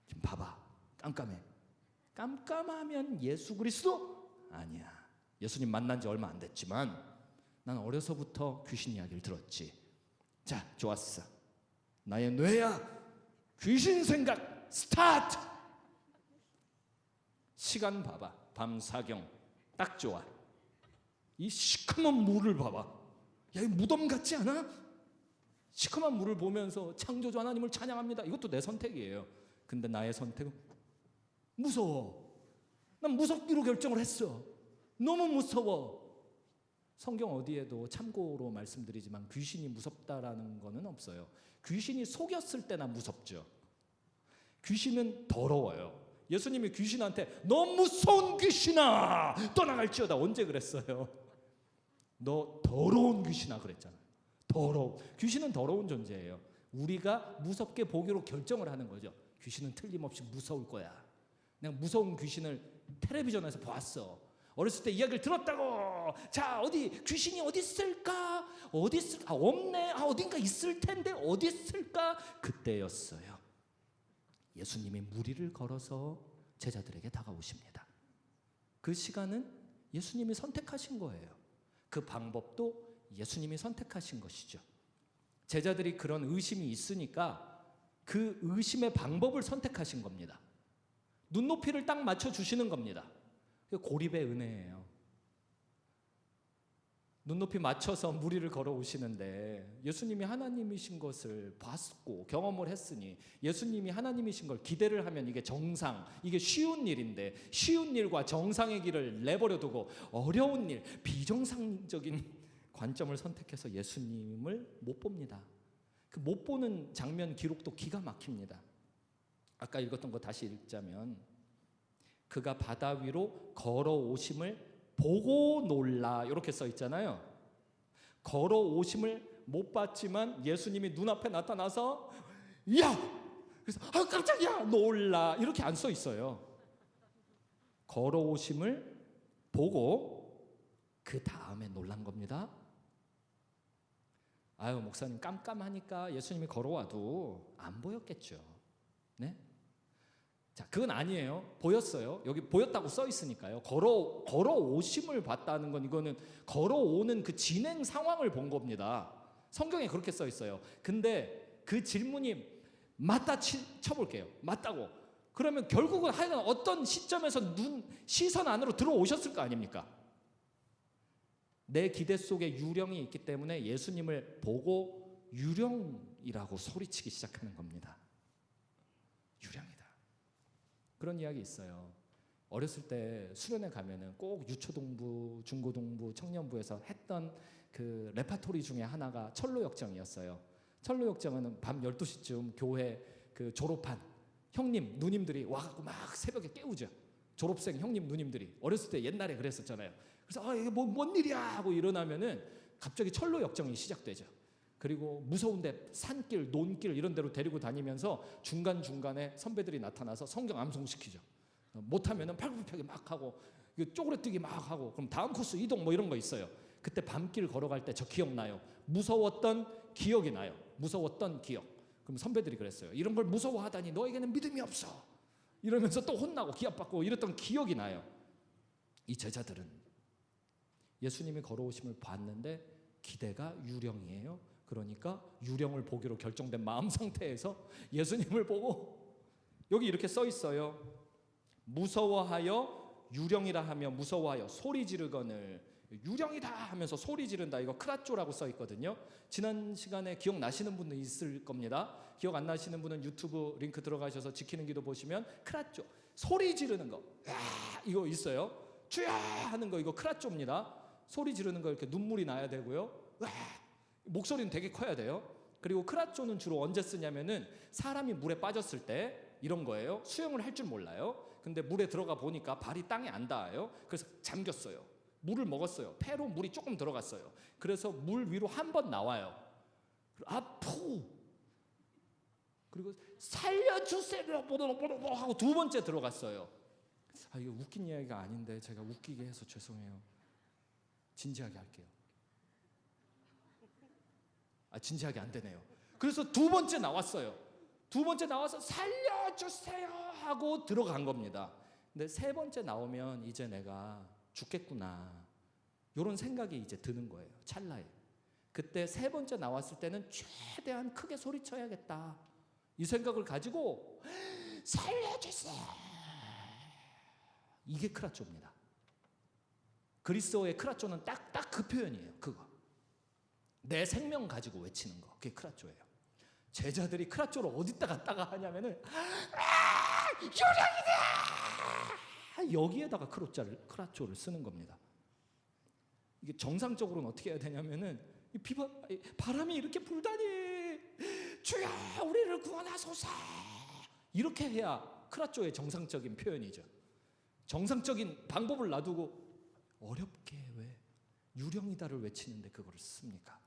지금 봐봐, 깜깜해. 깜깜하면 예수 그리스도? 아니야. 예수님 만난 지 얼마 안 됐지만 난 어려서부터 귀신 이야기를 들었지. 자, 좋았어. 나의 뇌야 귀신 생각 스타트. 시간 봐봐. 밤 사경 딱 좋아. 이 시커먼 물을 봐봐. 야, 이 무덤 같지 않아? 시커먼 물을 보면서 창조주 하나님을 찬양합니다. 이것도 내 선택이에요. 근데 나의 선택은 무서워. 난 무섭기로 결정을 했어. 너무 무서워. 성경 어디에도 참고로 말씀드리지만 귀신이 무섭다라는 거는 없어요. 귀신이 속였을 때나 무섭죠. 귀신은 더러워요. 예수님이 귀신한테 너 무서운 귀신아 떠나갈지어다 언제 그랬어요? 너 더러운 귀신아 그랬잖아요. 귀신은 더러운 존재예요. 우리가 무섭게 보기로 결정을 하는 거죠. 귀신은 틀림없이 무서울 거야. 내가 무서운 귀신을 텔레비전에서 봤어. 어렸을 때 이야기를 들었다고. 자, 어디 귀신이 어디 있을까? 어디 있을까? 없네. 어딘가 있을 텐데 어디 있을까? 그때였어요. 예수님이 무리를 걸어서 제자들에게 다가오십니다. 그 시간은 예수님이 선택하신 거예요. 그 방법도 예수님이 선택하신 것이죠. 제자들이 그런 의심이 있으니까 그 의심의 방법을 선택하신 겁니다. 눈높이를 딱 맞춰주시는 겁니다. 고립의 은혜예요. 눈높이 맞춰서 무리를 걸어오시는데 예수님이 하나님이신 것을 봤고 경험을 했으니 예수님이 하나님이신 걸 기대를 하면 이게 정상, 이게 쉬운 일인데 쉬운 일과 정상의 길을 내버려 두고 어려운 일, 비정상적인 관점을 선택해서 예수님을 못 봅니다. 그 못 보는 장면 기록도 기가 막힙니다. 아까 읽었던 거 다시 읽자면 그가 바다 위로 걸어오심을 보고 놀라 이렇게 써 있잖아요. 걸어오심을 못 봤지만 예수님이 눈앞에 나타나서 야! 그래서 깜짝이야! 놀라 이렇게 안 써 있어요. 걸어오심을 보고 그 다음에 놀란 겁니다. 아유 목사님 깜깜하니까 예수님이 걸어와도 안 보였겠죠. 네? 자, 그건 아니에요. 보였어요. 여기 보였다고 써 있으니까요. 걸어오심을 봤다는 건 이거는 걸어오는 그 진행 상황을 본 겁니다. 성경에 그렇게 써 있어요. 근데 그 질문이 맞다 쳐볼게요. 맞다고. 그러면 결국은 하여간 어떤 시점에서 시선 안으로 들어오셨을 거 아닙니까? 내 기대 속에 유령이 있기 때문에 예수님을 보고 유령이라고 소리치기 시작하는 겁니다. 유령이다. 그런 이야기 있어요. 어렸을 때 수련회 가면은 꼭 유초동부, 중고동부, 청년부에서 했던 그 레파토리 중에 하나가 철로역정이었어요. 철로역정은 밤 12시쯤 교회 그 졸업한 형님, 누님들이 와갖고 막 새벽에 깨우죠. 졸업생 형님, 누님들이. 어렸을 때 옛날에 그랬었잖아요. 그래서 이게 뭔 일이야 하고 일어나면은 갑자기 철로역정이 시작되죠. 그리고 무서운데 산길, 논길 이런 데로 데리고 다니면서 중간중간에 선배들이 나타나서 성경 암송시키죠. 못하면은 팔굽혀펴기 막 하고 쪼그려뜨기 막 하고 그럼 다음 코스 이동 뭐 이런 거 있어요. 그때 밤길 걸어갈 때 저 기억나요. 무서웠던 기억이 나요. 무서웠던 기억. 그럼 선배들이 그랬어요. 이런 걸 무서워하다니 너에게는 믿음이 없어. 이러면서 또 혼나고 기합받고 이랬던 기억이 나요. 이 제자들은 예수님이 걸어오심을 봤는데 기대가 유령이에요. 그러니까 유령을 보기로 결정된 마음 상태에서 예수님을 보고 여기 이렇게 써 있어요. 무서워하여 유령이라 하며 무서워하여 소리 지르거늘. 유령이다 하면서 소리 지른다. 이거 크라쪼라고 써 있거든요. 지난 시간에 기억나시는 분도 있을 겁니다. 기억 안 나시는 분은 유튜브 링크 들어가셔서 지키는 기도 보시면 크라쪼 소리 지르는 거 이거 있어요. 주야 하는 거 이거 크라쪼입니다. 소리 지르는 거 이렇게 눈물이 나야 되고요. 목소리는 되게 커야 돼요. 그리고 크라쪼는 주로 언제 쓰냐면은 사람이 물에 빠졌을 때 이런 거예요. 수영을 할 줄 몰라요. 근데 물에 들어가 보니까 발이 땅에 안 닿아요. 그래서 잠겼어요. 물을 먹었어요. 폐로 물이 조금 들어갔어요. 그래서 물 위로 한 번 나와요. 아푸. 그리고 살려주세요 하고 두 번째 들어갔어요. 이거 웃긴 이야기가 아닌데 제가 웃기게 해서 죄송해요. 진지하게 할게요. 진지하게 안 되네요. 그래서 두 번째 나왔어요. 두 번째 나와서 살려주세요 하고 들어간 겁니다. 근데 세 번째 나오면 이제 내가 죽겠구나 이런 생각이 이제 드는 거예요. 찰나에. 그때 세 번째 나왔을 때는 최대한 크게 소리쳐야겠다 이 생각을 가지고 살려주세요. 이게 크라쪼입니다. 그리스어의 크라쪼는 딱 그 표현이에요. 그거. 내 생명 가지고 외치는 거. 그게 크라쪼예요. 제자들이 크라쪼를 어디다 갖다가 하냐면은 유령이다! 여기에다가 크라쪼를 쓰는 겁니다. 이게 정상적으로는 어떻게 해야 되냐면은 바람이 이렇게 불다니 주여 우리를 구원하소서 이렇게 해야 크라쪼의 정상적인 표현이죠. 정상적인 방법을 놔두고 어렵게 왜 유령이다를 외치는데 그걸 씁니까?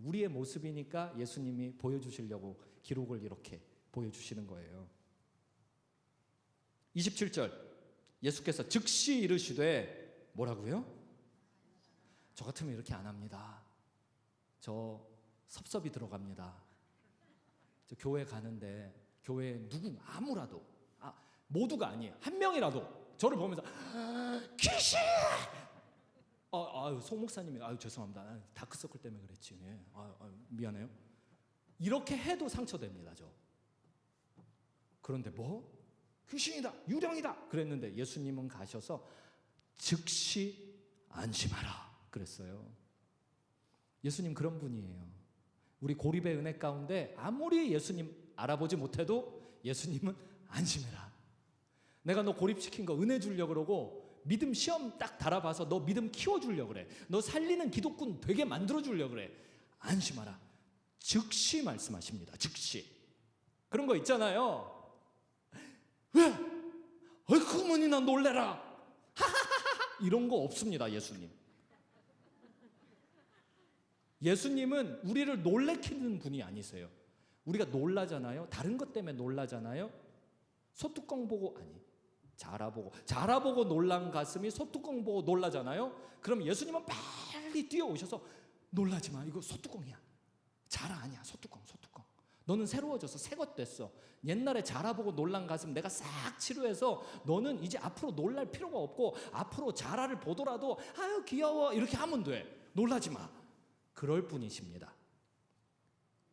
우리의 모습이니까 예수님이 보여주시려고 기록을 이렇게 보여주시는 거예요. 27절 예수께서 즉시 이르시되 뭐라고요? 저 같으면 이렇게 안 합니다. 저 섭섭이 들어갑니다. 저 교회 가는데 교회에 누구 아무라도 모두가 아니에요. 한 명이라도 저를 보면서 귀신! 송 목사님이 죄송합니다. 다크서클 때문에 그랬지. 미안해요. 이렇게 해도 상처됩니다. 저. 그런데 귀신이다, 유령이다 그랬는데 예수님은 가셔서 즉시 안심하라 그랬어요. 예수님 그런 분이에요. 우리 고립의 은혜 가운데 아무리 예수님 알아보지 못해도 예수님은 안심해라. 내가 너 고립시킨 거 은혜 주려고 그러고 믿음 시험 딱 달아봐서 너 믿음 키워주려고 그래. 너 살리는 기독군 되게 만들어주려고 그래. 안심하라. 즉시 말씀하십니다. 즉시. 그런 거 있잖아요. 왜? 어이구 어머니나 놀래라. 이런 거 없습니다. 예수님. 예수님은 우리를 놀래키는 분이 아니세요. 우리가 놀라잖아요. 다른 것 때문에 놀라잖아요. 소뚜껑 보고, 아니 자라 보고 놀란 가슴이 소뚜껑 보고 놀라잖아요. 그럼 예수님은 빨리 뛰어오셔서 놀라지 마. 이거 소뚜껑이야. 자라 아니야. 소뚜껑. 너는 새로워져서 새 것 됐어. 옛날에 자라 보고 놀란 가슴 내가 싹 치료해서 너는 이제 앞으로 놀랄 필요가 없고 앞으로 자라를 보더라도 아유 귀여워 이렇게 하면 돼. 놀라지 마. 그럴 뿐이십니다.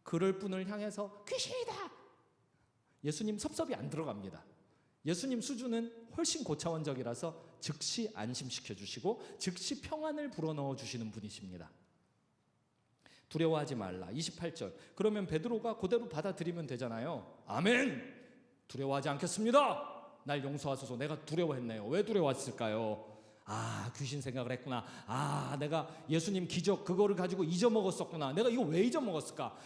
그럴 뿐을 향해서 귀신이다. 예수님 섭섭이 안 들어갑니다. 예수님 수준은 훨씬 고차원적이라서 즉시 안심시켜 주시고 즉시 평안을 불어넣어 주시는 분이십니다. 두려워하지 말라. 28절. 그러면 베드로가 그대로 받아들이면 되잖아요. 아멘. 두려워하지 않겠습니다. 날 용서하소서. 내가 두려워했네요. 왜 두려웠을까요? 귀신 생각을 했구나. 내가 예수님 기적 그거를 가지고 잊어먹었었구나. 내가 이거 왜 잊어먹었을까?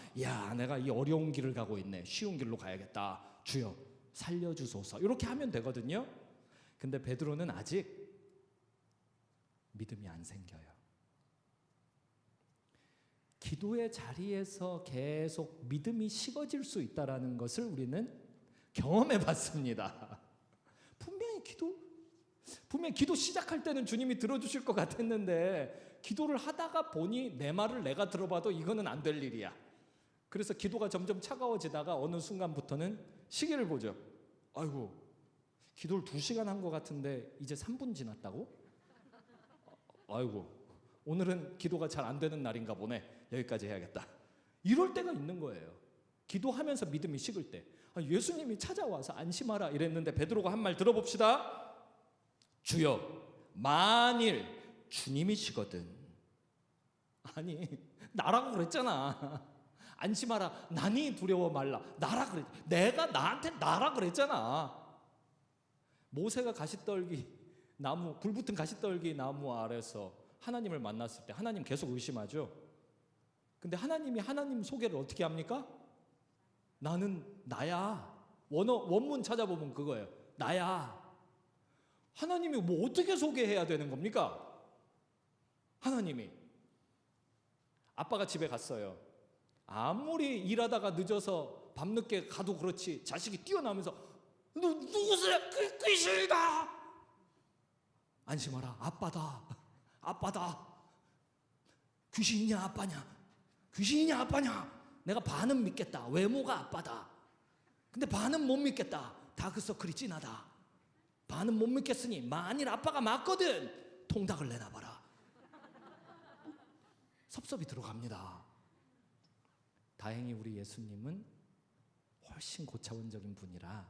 내가 이 어려운 길을 가고 있네. 쉬운 길로 가야겠다. 주여 살려주소서. 이렇게 하면 되거든요. 근데 베드로는 아직 믿음이 안 생겨요. 기도의 자리에서 계속 믿음이 식어질 수 있다는 것을 우리는 경험해 봤습니다. 분명히 기도 시작할 때는 주님이 들어주실 것 같았는데 기도를 하다가 보니 내 말을 내가 들어봐도 이거는 안 될 일이야. 그래서 기도가 점점 차가워지다가 어느 순간부터는 시계를 보죠. 아이고 기도를 2시간 한 것 같은데 이제 3분 지났다고? 아이고 오늘은 기도가 잘 안 되는 날인가 보네. 여기까지 해야겠다. 이럴 때가 있는 거예요. 기도하면서 믿음이 식을 때. 예수님이 찾아와서 안심하라 이랬는데 베드로가 한 말 들어봅시다. 주여 만일 주님이시거든. 아니 나라고 그랬잖아. 안심하라. 나니 두려워 말라. 나라 그랬. 내가 나한테 나라 그랬잖아. 모세가 가시떨기 나무 불 붙은 가시떨기 나무 아래서 하나님을 만났을 때 하나님 계속 의심하죠. 근데 하나님이 하나님 소개를 어떻게 합니까? 나는 나야. 원문 찾아보면 그거예요. 나야. 하나님이 뭐 어떻게 소개해야 되는 겁니까? 하나님이 아빠가 집에 갔어요. 아무리 일하다가 늦어서 밤늦게 가도 그렇지 자식이 뛰어나면서 누구세요? 귀신이다. 안심하라. 아빠다. 귀신이냐 아빠냐? 귀신이냐 아빠냐? 내가 반은 믿겠다. 외모가 아빠다. 근데 반은 못 믿겠다. 다크서클이 진하다. 반은 못 믿겠으니 만일 아빠가 맞거든 통닭을 내놔봐라. 섭섭이 들어갑니다. 다행히 우리 예수님은 훨씬 고차원적인 분이라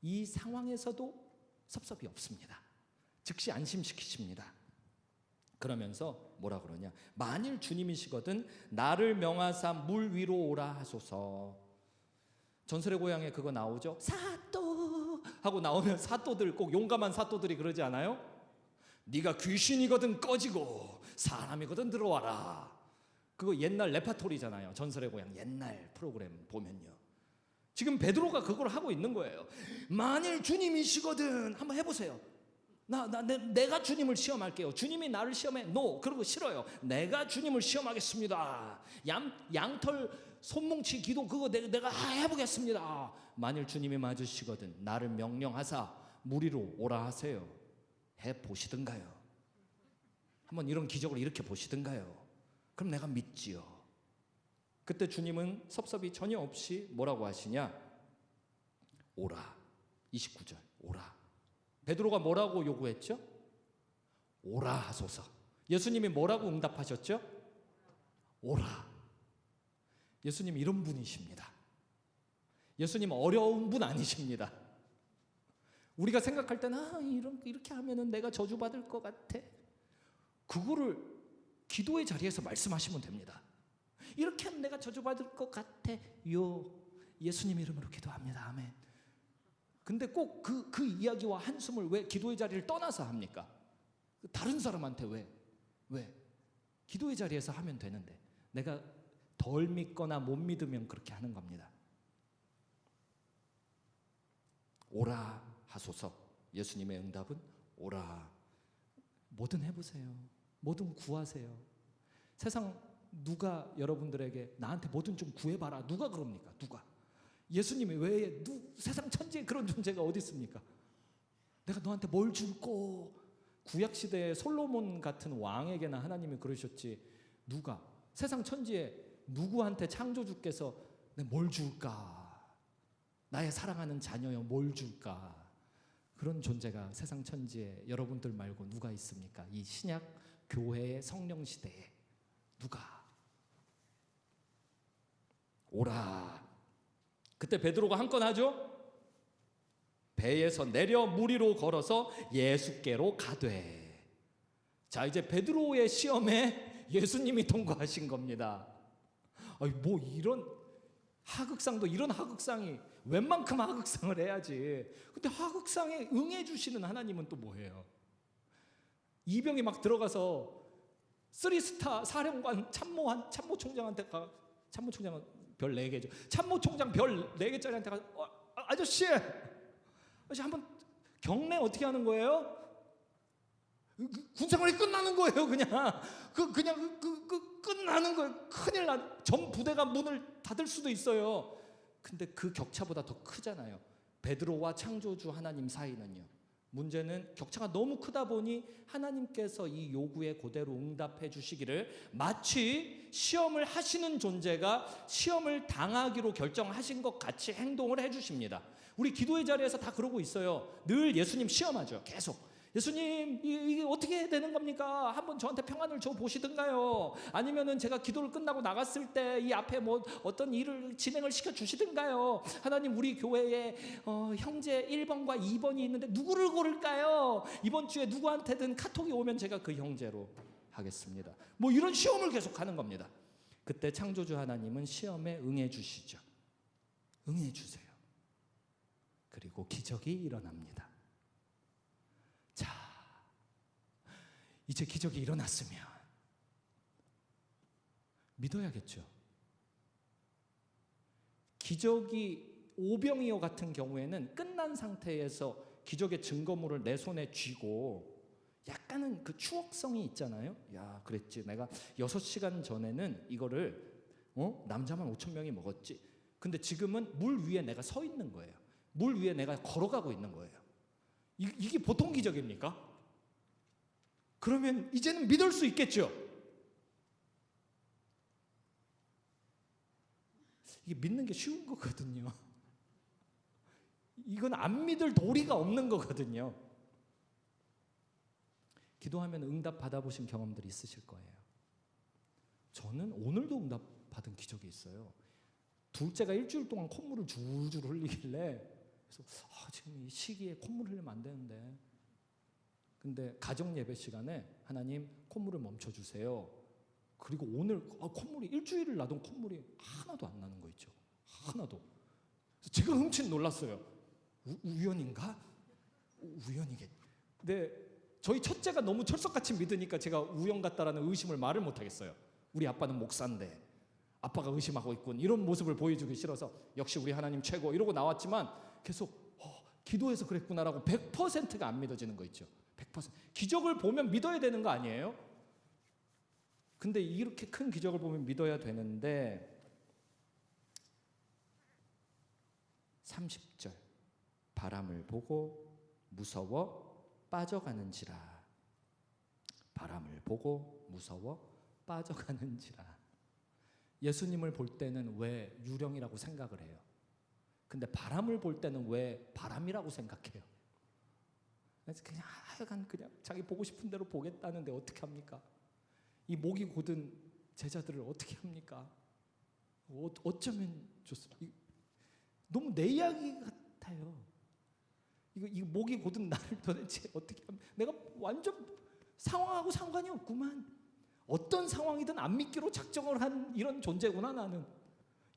이 상황에서도 섭섭이 없습니다. 즉시 안심시키십니다. 그러면서 뭐라 그러냐? 만일 주님이시거든 나를 명하사 물 위로 오라 하소서. 전설의 고향에 그거 나오죠? 사또 하고 나오면 사또들 꼭 용감한 사또들이 그러지 않아요? 네가 귀신이거든 꺼지고 사람이거든 들어와라. 그거 옛날 레파토리잖아요. 전설의 고향 옛날 프로그램 보면요. 지금 베드로가 그걸 하고 있는 거예요. 만일 주님이시거든 한번 해보세요. 내가 주님을 시험할게요. 주님이 나를 시험해. 그러고 싫어요. 내가 주님을 시험하겠습니다. 양털 손뭉치 기도 그거 내가 해보겠습니다. 만일 주님이 맞으시거든 나를 명령하사 물 위로 오라 하세요. 해보시든가요. 한번 이런 기적을 이렇게 보시든가요. 그럼 내가 믿지요. 그때 주님은 섭섭이 전혀 없이 뭐라고 하시냐? 오라. 29절 오라. 베드로가 뭐라고 요구했죠? 오라 하소서. 예수님이 뭐라고 응답하셨죠? 오라. 예수님 이런 분이십니다. 예수님 어려운 분 아니십니다. 우리가 생각할 때는 이렇게 하면은 내가 저주받을 것 같아. 그거를 기도의 자리에서 말씀하시면 됩니다. 이렇게 하면 내가 저주받을 것 같아. 예수님 이름으로 기도합니다. 아멘. 근데 꼭 그 이야기와 한숨을 왜 기도의 자리를 떠나서 합니까? 다른 사람한테 왜? 기도의 자리에서 하면 되는데 내가 덜 믿거나 못 믿으면 그렇게 하는 겁니다. 오라 하소서. 예수님의 응답은 오라. 뭐든 해보세요. 뭐든 구하세요. 세상 누가 여러분들에게 나한테 뭐든 좀 구해봐라, 누가 그럽니까? 누가? 예수님 외에 세상 천지에 그런 존재가 어디 있습니까? 내가 너한테 뭘 줄꼬? 구약시대의 솔로몬 같은 왕에게나 하나님이 그러셨지, 누가? 세상 천지에 누구한테 창조주께서 내가 뭘 줄까? 나의 사랑하는 자녀여 뭘 줄까? 그런 존재가 세상 천지에 여러분들 말고 누가 있습니까? 이 신약 교회의 성령 시대에 누가? 오라. 그때 베드로가 한 건 하죠. 배에서 내려 물 위로 걸어서 예수께로 가되. 자, 이제 베드로의 시험에 예수님이 통과하신 겁니다. 아니, 뭐 이런 하극상도, 이런 하극상이 웬만큼 하극상을 해야지. 근데 하극상에 응해 주시는 하나님은 또 뭐예요? 이병이 막 들어가서 3스타 사령관 참모총장한테 가, 참모총장은 별 4개죠. 참모총장 별 4개짜리한테 가, 아저씨 한번 경례 어떻게 하는 거예요? 군생활이 끝나는 거예요. 그냥 끝나는 거예요. 큰일 나. 전 부대가 문을 닫을 수도 있어요. 근데 그 격차보다 더 크잖아요. 베드로와 창조주 하나님 사이는요. 문제는 격차가 너무 크다 보니 하나님께서 이 요구에 그대로 응답해 주시기를, 마치 시험을 하시는 존재가 시험을 당하기로 결정하신 것 같이 행동을 해 주십니다. 우리 기도의 자리에서 다 그러고 있어요. 늘 예수님 시험하죠. 계속. 예수님, 이게 어떻게 되는 겁니까? 한번 저한테 평안을 줘 보시든가요? 아니면은 제가 기도를 끝나고 나갔을 때 이 앞에 뭐 어떤 일을 진행을 시켜 주시든가요? 하나님, 우리 교회에 형제 1번과 2번이 있는데 누구를 고를까요? 이번 주에 누구한테든 카톡이 오면 제가 그 형제로 하겠습니다. 뭐 이런 시험을 계속 하는 겁니다. 그때 창조주 하나님은 시험에 응해 주시죠. 응해 주세요. 그리고 기적이 일어납니다. 자, 이제 기적이 일어났으면 믿어야겠죠. 기적이 오병이어 같은 경우에는 끝난 상태에서 기적의 증거물을 내 손에 쥐고 약간은 그 추억성이 있잖아요. 야, 그랬지. 내가 6시간 전에는 이거를 남자만 5,000명이 먹었지. 근데 지금은 물 위에 내가 서 있는 거예요. 물 위에 내가 걸어가고 있는 거예요. 이게 보통 기적입니까? 그러면 이제는 믿을 수 있겠죠? 이게 믿는 게 쉬운 거거든요. 이건 안 믿을 도리가 없는 거거든요. 기도하면 응답 받아보신 경험들이 있으실 거예요. 저는 오늘도 응답 받은 기적이 있어요. 둘째가 일주일 동안 콧물을 줄줄 흘리길래, 그래서 지금 이 시기에 콧물 흘리면 안 되는데, 근데 가정 예배 시간에 하나님 콧물을 멈춰주세요. 그리고 오늘 콧물이, 일주일을 나던 콧물이 하나도 안 나는 거 있죠. 하나도. 제가 흠칫 놀랐어요. 우연인가? 우연이겠. 근데 저희 첫째가 너무 철석같이 믿으니까 제가 우연 같다라는 의심을 말을 못 하겠어요. 우리 아빠는 목사인데 아빠가 의심하고 있군, 이런 모습을 보여주기 싫어서 역시 우리 하나님 최고 이러고 나왔지만, 계속 기도해서 그랬구나라고 100%가 안 믿어지는 거 있죠. 100%. 기적을 보면 믿어야 되는 거 아니에요? 근데 이렇게 큰 기적을 보면 믿어야 되는데, 30절 바람을 보고 무서워 빠져가는지라. 바람을 보고 무서워 빠져가는지라. 예수님을 볼 때는 왜 유령이라고 생각을 해요? 근데 바람을 볼 때는 왜 바람이라고 생각해요? 그냥 하여간 그냥 자기 보고 싶은 대로 보겠다는데 어떻게 합니까? 이 목이 곧은 제자들을 어떻게 합니까? 어쩌면 좋습니까? 너무 내 이야기 같아요. 이거 목이 곧은 나를 도대체 어떻게 하면, 내가 완전 상황하고 상관이 없구만. 어떤 상황이든 안 믿기로 작정을 한 이런 존재구나 나는.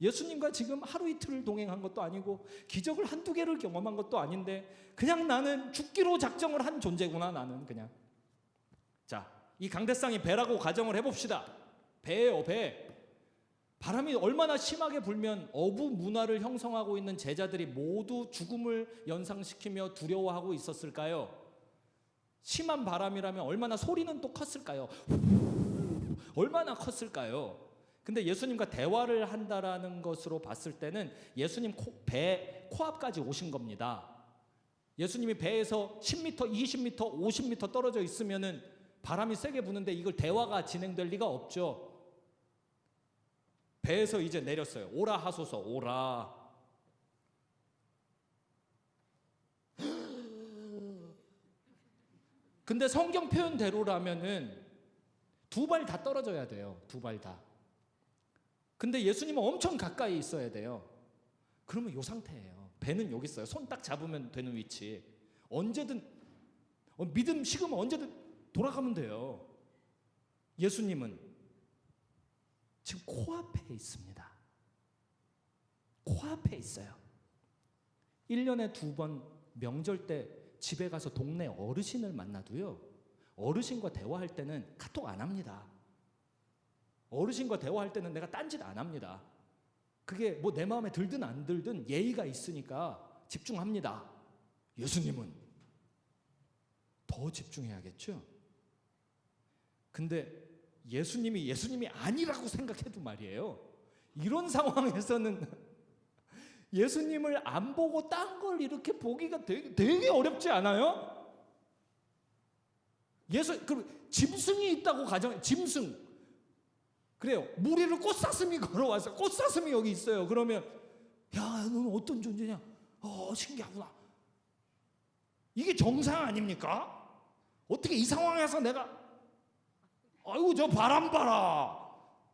예수님과 지금 하루 이틀을 동행한 것도 아니고 기적을 한두 개를 경험한 것도 아닌데 그냥 나는 죽기로 작정을 한 존재구나 나는. 그냥. 자, 이 강대상이 배라고 가정을 해봅시다. 배예요, 배. 바람이 얼마나 심하게 불면 어부 문화를 형성하고 있는 제자들이 모두 죽음을 연상시키며 두려워하고 있었을까요? 심한 바람이라면 얼마나 소리는 또 컸을까요? 얼마나 컸을까요? 근데 예수님과 대화를 한다라는 것으로 봤을 때는 예수님 배 코앞까지 오신 겁니다. 예수님이 배에서 10m, 20m, 50m 떨어져 있으면은 바람이 세게 부는데 이걸 대화가 진행될 리가 없죠. 배에서 이제 내렸어요. 오라 하소서, 오라. 근데 성경 표현대로라면은 두 발 다 떨어져야 돼요. 두 발 다. 근데 예수님은 엄청 가까이 있어야 돼요. 그러면 이 상태예요. 배는 여기 있어요. 손 딱 잡으면 되는 위치. 언제든 믿음 식으면 언제든 돌아가면 돼요. 예수님은 지금 코앞에 있습니다. 코앞에 있어요. 1년에 2번 명절 때 집에 가서 동네 어르신을 만나도요, 어르신과 대화할 때는 카톡 안 합니다. 어르신과 대화할 때는 내가 딴짓 안 합니다. 그게 뭐 내 마음에 들든 안 들든 예의가 있으니까 집중합니다. 예수님은 더 집중해야겠죠? 근데 예수님이 아니라고 생각해도 말이에요, 이런 상황에서는 예수님을 안 보고 딴 걸 이렇게 보기가 되게 어렵지 않아요? 그 짐승이 있다고 짐승. 그래요. 무리를 꽃사슴이 걸어와서 꽃사슴이 여기 있어요. 그러면 야, 너는 어떤 존재냐? 신기하구나. 이게 정상 아닙니까? 어떻게 이 상황에서 내가 아이고 저 바람 봐라.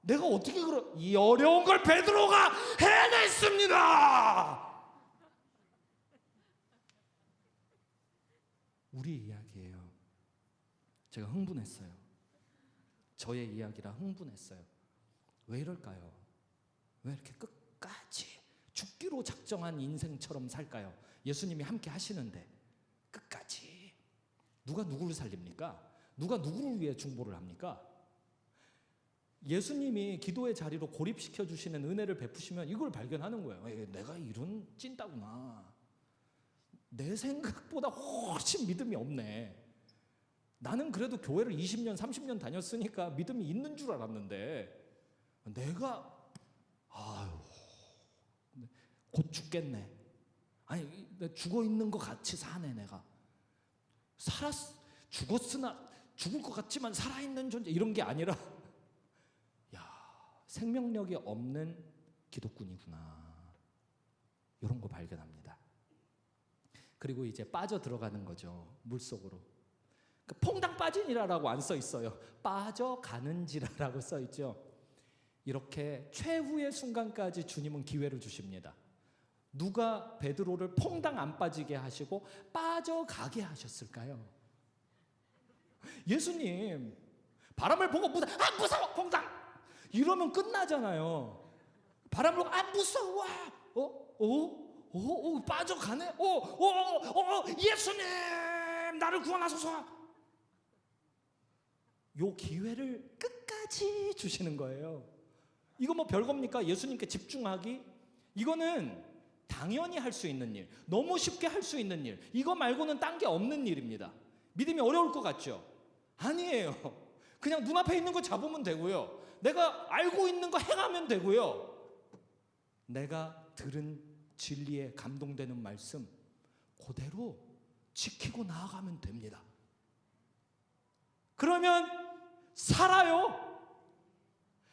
내가 어떻게 이 어려운 걸 베드로가 해냈습니다. 우리 이야기예요. 제가 흥분했어요. 저의 이야기라 흥분했어요. 왜 이럴까요? 왜 이렇게 끝까지 죽기로 작정한 인생처럼 살까요? 예수님이 함께 하시는데 끝까지. 누가 누구를 살립니까? 누가 누구를 위해 중보를 합니까? 예수님이 기도의 자리로 고립시켜 주시는 은혜를 베푸시면 이걸 발견하는 거예요. 내가 이런 찐따구나. 내 생각보다 훨씬 믿음이 없네. 나는 그래도 교회를 20년, 30년 다녔으니까 믿음이 있는 줄 알았는데 내가 곧 죽겠네. 아니, 죽어 있는 것 같이 사네. 내가 죽었으나 죽을 것 같지만 살아있는 존재, 이런 게 아니라 생명력이 없는 기독군이구나, 이런 거 발견합니다. 그리고 이제 빠져 들어가는 거죠. 물속으로. 퐁당 빠지니라라고 안 써 있어요. 빠져가는지라라고 써 있죠. 이렇게 최후의 순간까지 주님은 기회를 주십니다. 누가 베드로를 퐁당 안 빠지게 하시고 빠져가게 하셨을까요? 예수님 바람을 보고 무서워 퐁당 이러면 끝나잖아요. 바람을 보고 무서워 빠져가네. 예수님 나를 구원하소서. 요 기회를 끝까지 주시는 거예요. 이거 뭐 별겁니까? 예수님께 집중하기? 이거는 당연히 할 수 있는 일, 너무 쉽게 할 수 있는 일, 이거 말고는 딴 게 없는 일입니다. 믿음이 어려울 것 같죠? 아니에요. 그냥 눈앞에 있는 거 잡으면 되고요, 내가 알고 있는 거 행하면 되고요, 내가 들은 진리에 감동되는 말씀 그대로 지키고 나아가면 됩니다. 그러면 살아요.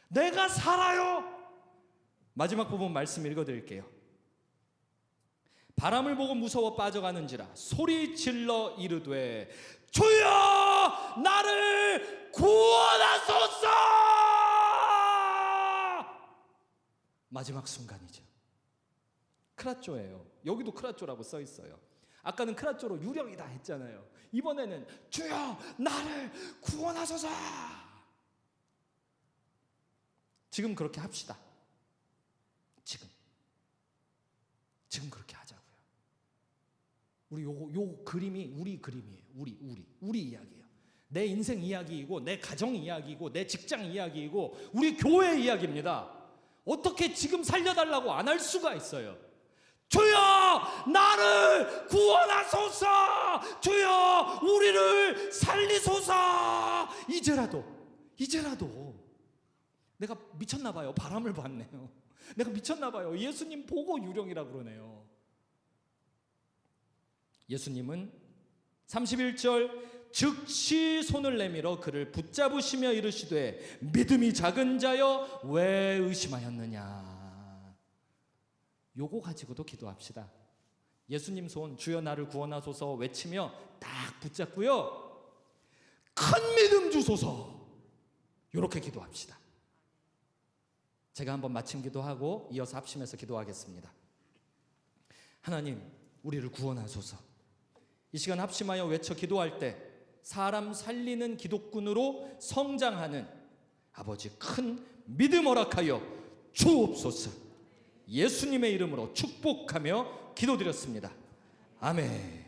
내가 살아요. 마지막 부분 말씀 읽어드릴게요. 바람을 보고 무서워 빠져가는지라 소리 질러 이르되 주여 나를 구원하소서. 마지막 순간이죠. 크라쪼예요. 여기도 크라쪼라고 써 있어요. 아까는 크라쪼로 유령이다 했잖아요. 이번에는 주여 나를 구원하소서. 지금 그렇게 합시다. 지금 그렇게 하자고요. 우리 요 그림이 우리 그림이에요. 우리 이야기예요. 내 인생 이야기이고 내 가정 이야기이고 내 직장 이야기이고 우리 교회 이야기입니다. 어떻게 지금 살려달라고 안 할 수가 있어요? 주여 나를 구원하소서, 주여 우리를 살리소서. 이제라도 내가 미쳤나 봐요. 바람을 봤네요. 내가 미쳤나 봐요. 예수님 보고 유령이라 그러네요. 예수님은 31절 즉시 손을 내밀어 그를 붙잡으시며 이르시되 믿음이 작은 자여 왜 의심하였느냐. 요거 가지고도 기도합시다. 예수님 손 주여 나를 구원하소서 외치며 딱 붙잡고요, 큰 믿음 주소서, 요렇게 기도합시다. 제가 한번 마침 기도하고 이어서 합심해서 기도하겠습니다. 하나님 우리를 구원하소서. 이 시간 합심하여 외쳐 기도할 때 사람 살리는 기독군으로 성장하는 아버지 큰 믿음 허락하여 주옵소서. 예수님의 이름으로 축복하며 기도드렸습니다. 아멘.